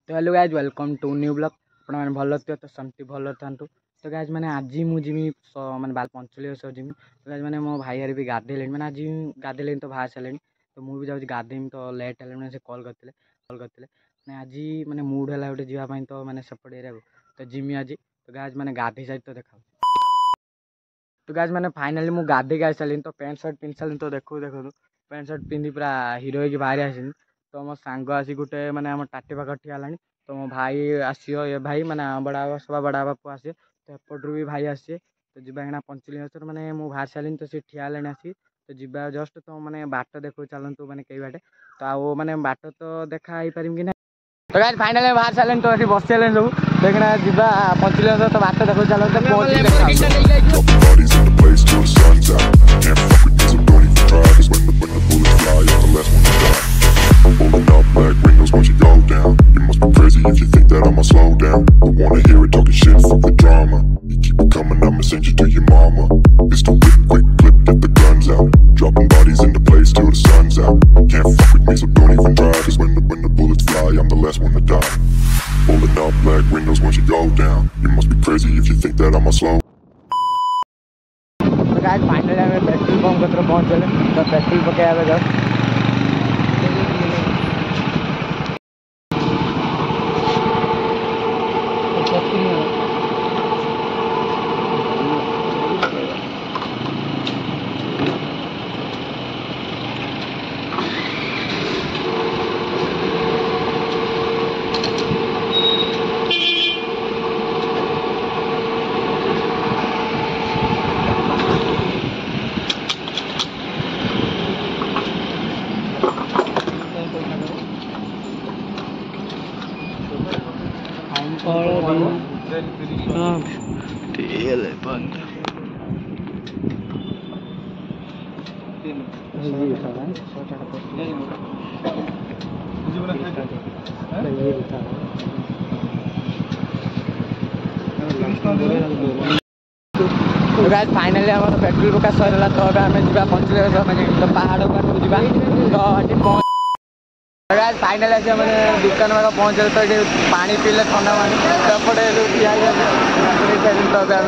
तो hello guys welcome to new blog मैंने भल थे तो सेमती भल था। तो गाइज मैंने आज मुझे मैंने बाल पंचलिश जिमी तो गाइज मैंने मो भाई भी गाधे मैंने आज गाधे तो बाहर सारे तो मुझे जाऊँ गाधेमी तो लेट है से कॉल करते मैंने आज मैंने मूड है गोटे जावाई तो मैंने सेपट एरिया तो जिमी आज तो गाइज मैंने गाधे सारी तो देखा तो गाइज मैंने फाइनाली मुझे गाधे आई सारे तो पैंट सर्ट पिंधि सारे तो देखो पैंट सर्ट पिंधि पूरा हिरो हो बाहर आसी तो मो सांग आसी गोटे मैंने आम टाटी पाख ठिया तो मो भाई आसो ये भाई मैंने बड़ा सभा बड़ा बापू आसे तो एपटू भी भाई आसे तो जीवा पंचलिश मैंने मुझे बाहर सारे तो सी ठिया आसी तो जीवा जस्ट तो मैंने बाट देखो चलतु मैंने कई बाटे तो आओ मैंने बाट तो देखा पारि कि ना तो गाइस फाइनली बाहर सारे तो ये बस सारे सब देखना जीवा पंचलिश तो बाट देखो चलते Pulling up black windows once you go down. You must be crazy if you think that I'ma slow down. Don't wanna hear it talking shit, fuck the drama. You keep it coming, I'ma send you to your mama. It's too quick clip, get the guns out. Dropping bodies in the place till the sun's out. Can't fuck with me, so don't even try. Cause when the bullets fly, I'm the last one to die. Pulling up black windows once you go down. You must be crazy if you think that I'ma slow. Guys finally हमें petrol pump Qatar पहुँचले तो petrol पकाया just तो guys finally आम petrol पका सरला तो आम जा पंचलिश तो पहाड़ पाखक जा तो गाइस फाइनली आस मैंने दुकान पाख पहुँचे तो ये पानी पीले ठंडा पानी सेपटे तो आम जा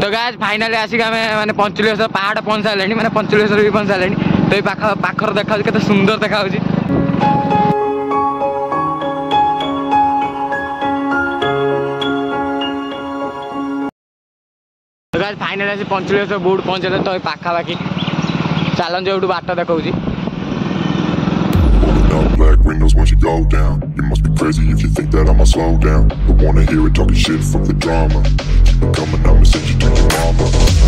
तो गाइस फाइनली आसिक आम मैंने पंचलिश पहाड़ पहुँच सारे मैंने पंचलिश भी पहुँच सारे तो ये पाखर देखा के सुंदर देखा गाइस फाइनली आसी पंचलिश बुट पहुँचले तो पाखापाखि चलन जो बाट देखा Black windows once you go down. You must be crazy if you think that I'ma slow down. Don't wanna hear it talking shit, fuck the drama. Keep it coming, I'ma send you to your mama.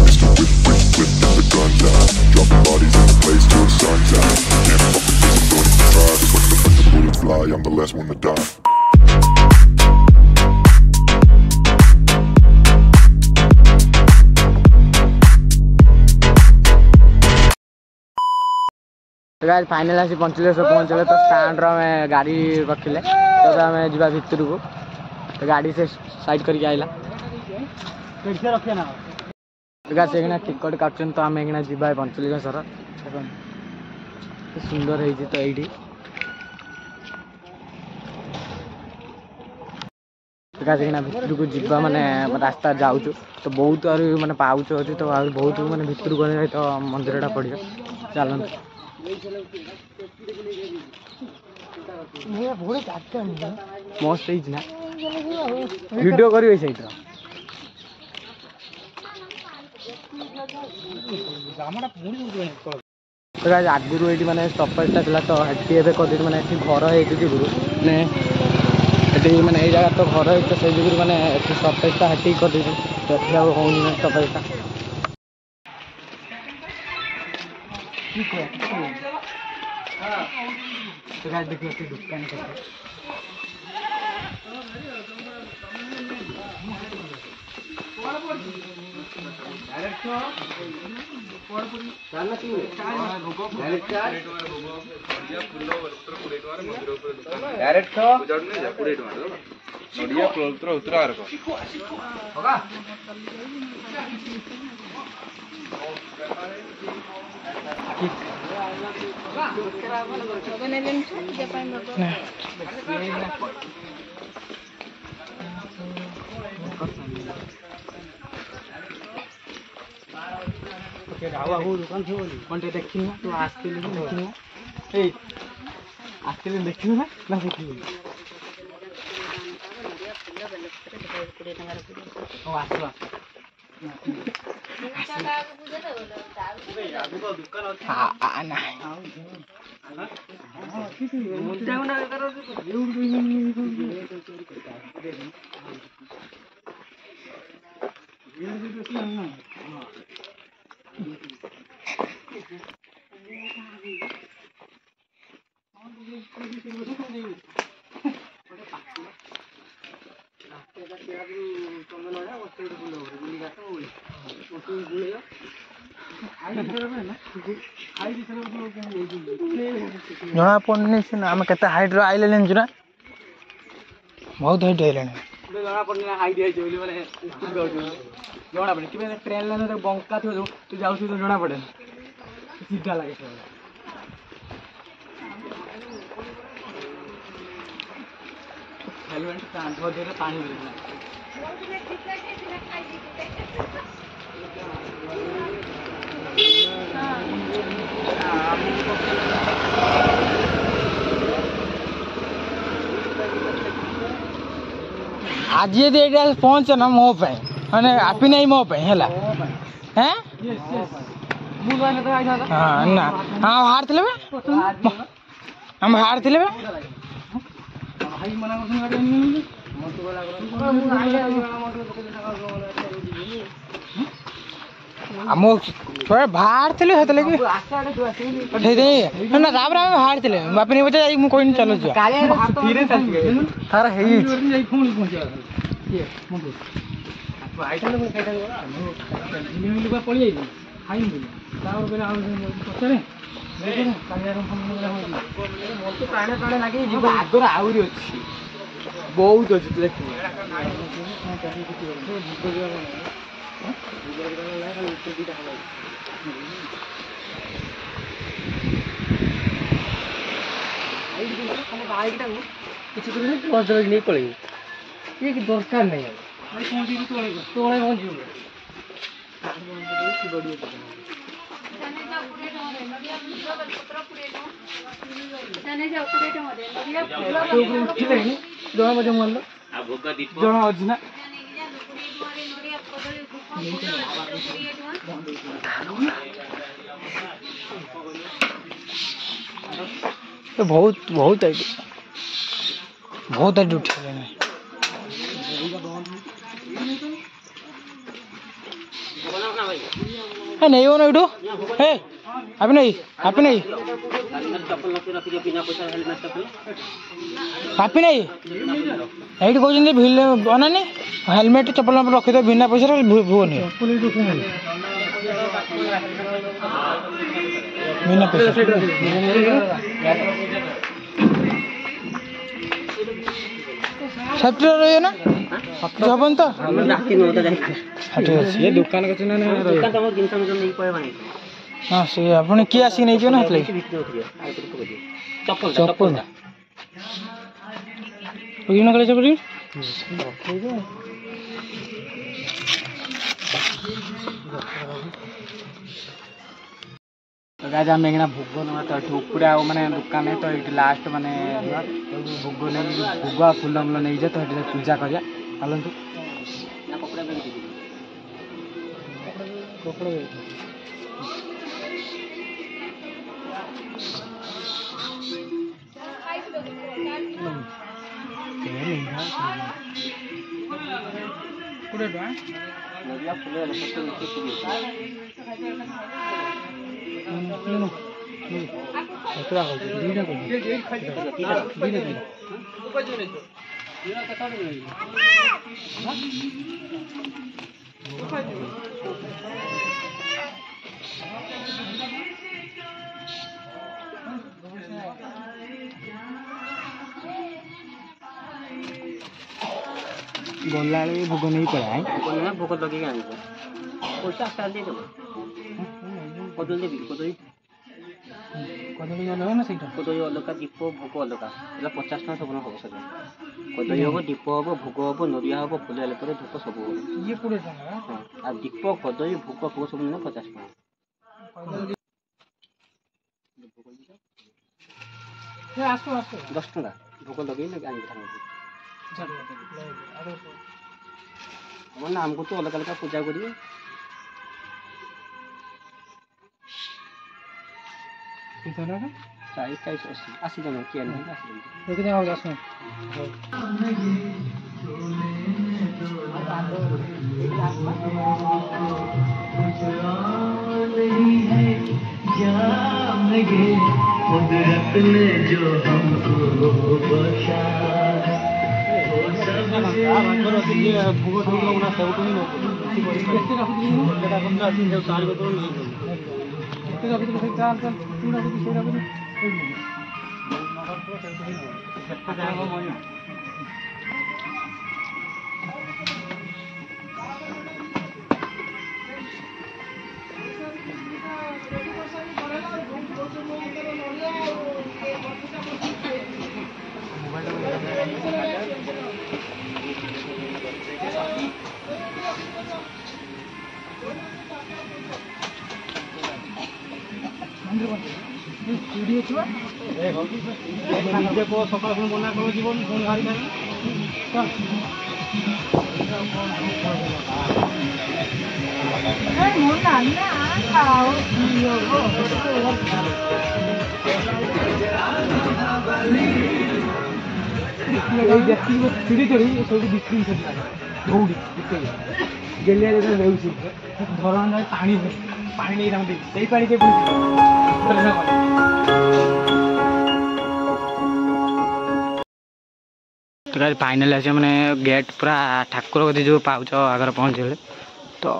Mr. Whip, get the guns out. Dropping bodies in the place till the sun's out. Can't fuck with me, so don't even try. Cause when the bullets fly, I'm the last one to die. तो guys final आसी पंचलिश पहुँचले तो stand में गाड़ी रखिले तो आम जा भितर को तो गाड़ी से साइड करके आइला तो गाइस एक टिकट काटुन तो आम एक जा पंचलिश सुंदर है तो ये भितर को जीवा माने रास्ता जाऊँ तो बहुत माने पाउच अच्छी तो बहुत माने भितर गले तो मंदिरटा पड़े चलते मस्त ना वीडियो करेंगे सही तो गाइस आगुरी ये मैंने स्टपेजटा था तो ये कर मैंने घर है मैंने ये जगह तो घर है तो से जुगुर मैंने स्टपेजटा हेटी कर तो होनी स्टपेजटा तो गाइस देखिए दुकान डायरेक्ट कौन देखी ना तू आसती देखी ना आसती देखी ना ना देखी जना पड़नी आम के हाइट आइले ना बहुत हाइट आइले जना पड़नी हाइट जना पड़े कि ट्रेन लाइन बंका थो तू जाऊ तो जना पड़े सीधा लगे हेलमेट कांध पानी आज ये पहुंच ना मो मैंने आपी नहीं मो है हैं हाँ ना हाँ हार थे हम हार थे थोड़ा बाहर थे ना तापर बाहर थे बापी नहीं बचा कोई नहीं चलो तार आगर आहरी अच्छी बहुत अच्छी देखिए नहीं पड़े ये दरकार नहीं जना बजे मन जना अच्छी ना तो बहुत बहुत है बहुत है उठे नहीं हो ना उठो हे आप नहीं आप नहीं कहते अनानी हेलमेट चप्पल रखी दे बिना पैसा भुवनी बिना पैसा सेफ्टी रही ना हबन तो ये दुकान हाँ सी आपने किए आसिक नहीं ना चप्पल चप्पल चप्पल गाज आम एगना भोग ना तो उपरे आ माने दुकान है तो ये लास्ट माने भोग नहीं भोग फूल मूल नहीं जाए तो ये पूजा करिया चलतु गला भोग नहीं पड़ा भोग लगे पैसा दे दो କଦଳୀ ଅଲଗା ନା ସେଇଟା କଦଳୀ ଅଲଗା ଦୀପ ଭୋଗ ଅଲଗା ହେଲା 50 ଟଙ୍କା ସବୁ ହବ ସେଟା କଦଳୀ ହବ ଦୀପ ହବ ଭୋଗ ହବ ନଡ଼ିଆ ହବ ଫୁଲ ହେଲା ପରେ ଧୂପ ସବୁ ହବ ଇଏ 20 ଟଙ୍କା ହଁ ଆଉ ଦୀପ କଦଳୀ ଭୋଗ ଫୋଗ ସବୁ ନେଲେ 50 ଟଙ୍କା ଆସୁ 10 ଟଙ୍କା ଭୋଗ ଲଗେଇଲେ ଆଣିକି ଥାନ୍ତି ଆମ ନାମକୁ ତ ଅଲଗା ଅଲଗା ପୂଜା କରିବେ ଚାଳିଶ 80 ଜଣ କିଏ ଆଣିଛନ୍ତି ଆସିଛନ୍ତି कुदरत ने जो हमको बख्शा ସକାଳ ମନା କର ଯିବନି ପୁଣି ହାରି ଗେଲିଆ ଯେତେବେଳେ ଦେଉଛି ଧରଣ ପାଣି ନେଇ ତାଙ୍କୁ ସେଇ ପାଣି କେ तो गाइस फाइनल आसे मैंने गेट पूरा ठाकुर कति जो पाउच आगर पहुँचे तो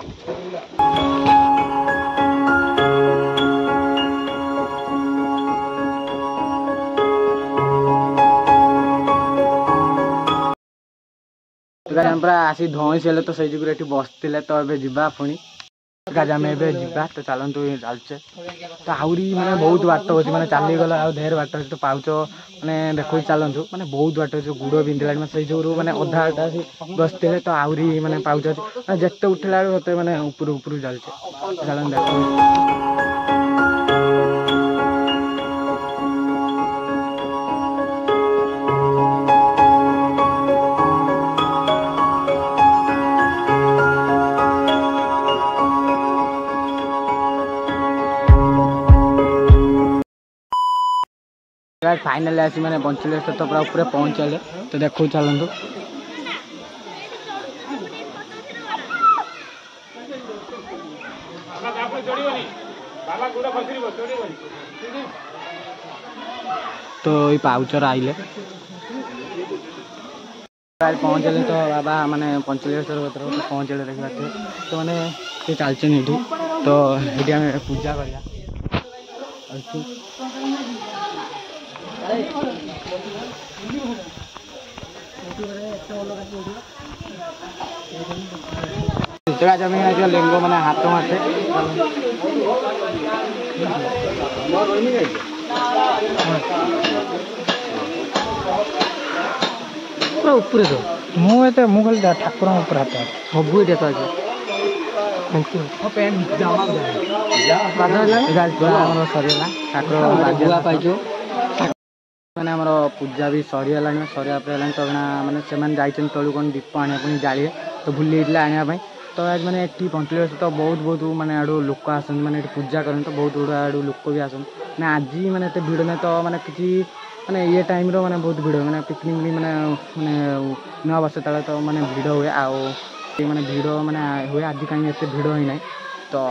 पूरा आसी धई सारे तो सही जुगुर बसते तो ये जा पुणी आम एवं तो चलतु चलचे तो आहरी मैंने बहुत बाट अच्छे मैंने चलीगला ढेर बाट अच्छे तो पाउच मैंने देखो चलतु मैंने बहुत बाट अच्छे गुड़ बिंधला से जो मैंने अधा बसते तो आहरी मैंने पाउच अच्छे जिते उठला बेलू मैंने ऊपर चलचे चलन देख फाइनल आसी मैंने पंचल तो पूरा ऊपर पहुँचले तो देखो चलतु तो ये पाउचर आइले पहुँचले तो बाबा मैंने पंचलेश्वर पहुँचले देखा तो मैंने चलचे ये तो ये आम पूजा करा लिंग मैंने हाथ मारते पूरा ऊपर तो मुझे ठाकुर ऊपर हाथ सब ये तो सरीगला ठाकुर पाइचु मैंने आम पूजा भी सरीगला सरिया तो मैंने से तलू कौन दीप आने जाए तो भूली आने तो आज मैंने ये पंचलेश तो बहुत मैंने आड़ू लोक आस मैंने पूजा करें तो बहुत गुड़ा आड़ू लोक भी आसन मैंने आज मैंने एत भिड़ नहीं तो मैंने किसी मैंने ये टाइम रो मैंने बहुत भिड़ मैंने पिकनिक भी मैंने नया वर्ष तले तो मैंने भिड़ हुए आउ मैंने भिड़ मैंने हुए आज कहीं एत भिड़ ही ना तो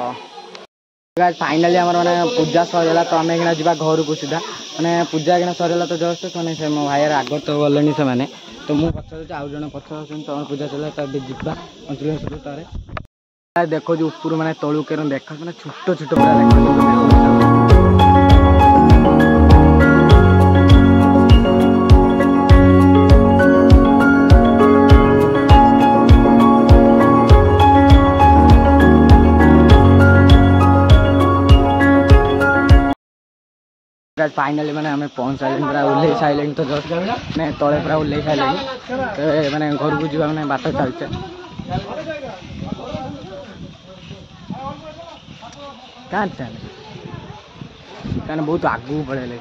फाइनाली आम मैंने पूजा सरीगला तो आम जा घर को सीधा मैंने पूजा कि सरीगला तो जस्ट मैंने से मो भाई आग तो गले से तो मुझे पचार आउ जन पचार तो पूजा चला तो जा पंचलेश्वर देखो जो ऊपर मैंने तलू के देखा मैंने छोट छोट पूरा देखा फाइनाली मैंने आम पहुँच सारे पूरा ओल्ल सारे तो जस्ट मैंने तले पूरा ओल्ल सारे मैंने घर को जा मैंने बाट चलचे क्या कहना बहुत आगू पड़े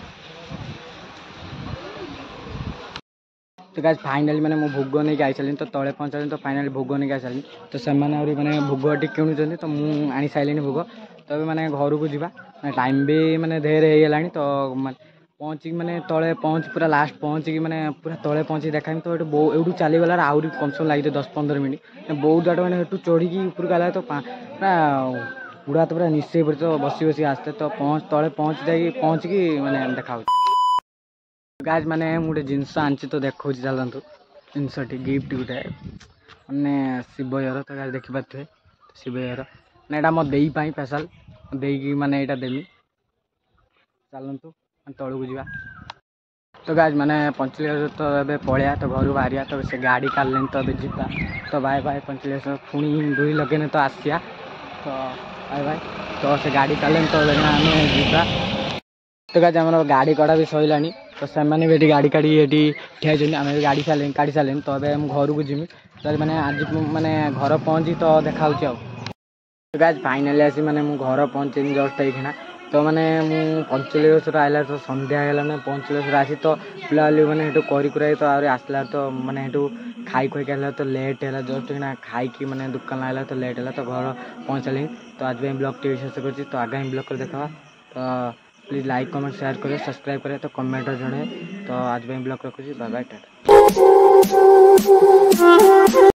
तो गाइस फाइनाली मैंने भोग नहीं आई सारे तो तले पहुँचा तो फाइनाली भोग नहीं आई सारे तो से मैंने भोग टी किणुच्च तो मुझे आनी सारे भोग तो मैंने घर को जा टाइम भी मैंने ढेर हो तो पहुँचिक मैंने तले पहुँच पूरा लास्ट पहुँचिक मैंने पूरा तले पहुँची देखा तो ये चलीगला आहरी कम से कम लगे 10-15 मिनट बहुत बाट मैंने चढ़ी ऊपर गला तो पूरा बुढ़ा तो पूरा निश्चय पड़े तो बसी बसी आसते तो तले पहुँचिक मैंने देखा गाइस मैंने गोटे जिनस आनी तो देखा चलतु जिनसटी गिफ्ट गोटे मैंने शिवयर तो गाइस देखिपे शिवयर ना यहाँ मो देई स्पेशल देकी मैंने यहाँ देमी चलतु तौक को जा तो गाइस मैंने पंचलिश तो ये पलिया तो घर बाहरिया तो से गाड़ी काढ़ले तो ये जीवा तो बाय बाय पंचलिश पुणी डोरी लगे तो आसिया तो बाय बाय तो से गाड़ी काढ़ले तो आम जीवा तो गाइस आम गाड़ी कड़ा भी सैलानी तो से भी गाड़ी काढ़ी ये ठिया आम भी गाड़ी सारे काढ़ी सारे तो अब घर को जीमी तो मैंने आज मैंने घर पहुँची तो देखा तो गाइस फाइनाली आसी मैंने घर पहुँचे जस्ट ये तो मैंने पंचलिश आइला तो संध्या है मैंने पंचलिश आसी तो बुलाली मैंने करी तो आसला तो मैंने खाई खुक तो लेट है जस्ट खाई मैंने दुकान आइला तो लेट है तो घर पहुँचली तो आज ब्लॉग टी शेष कर तो आगामी ब्लॉग देखा तो प्लीज लाइक कमेंट शेयर करें सब्सक्राइब करें तो कमेंट जड़े तो आज ब्लॉग रखुच्छी बाय बाय टाटा।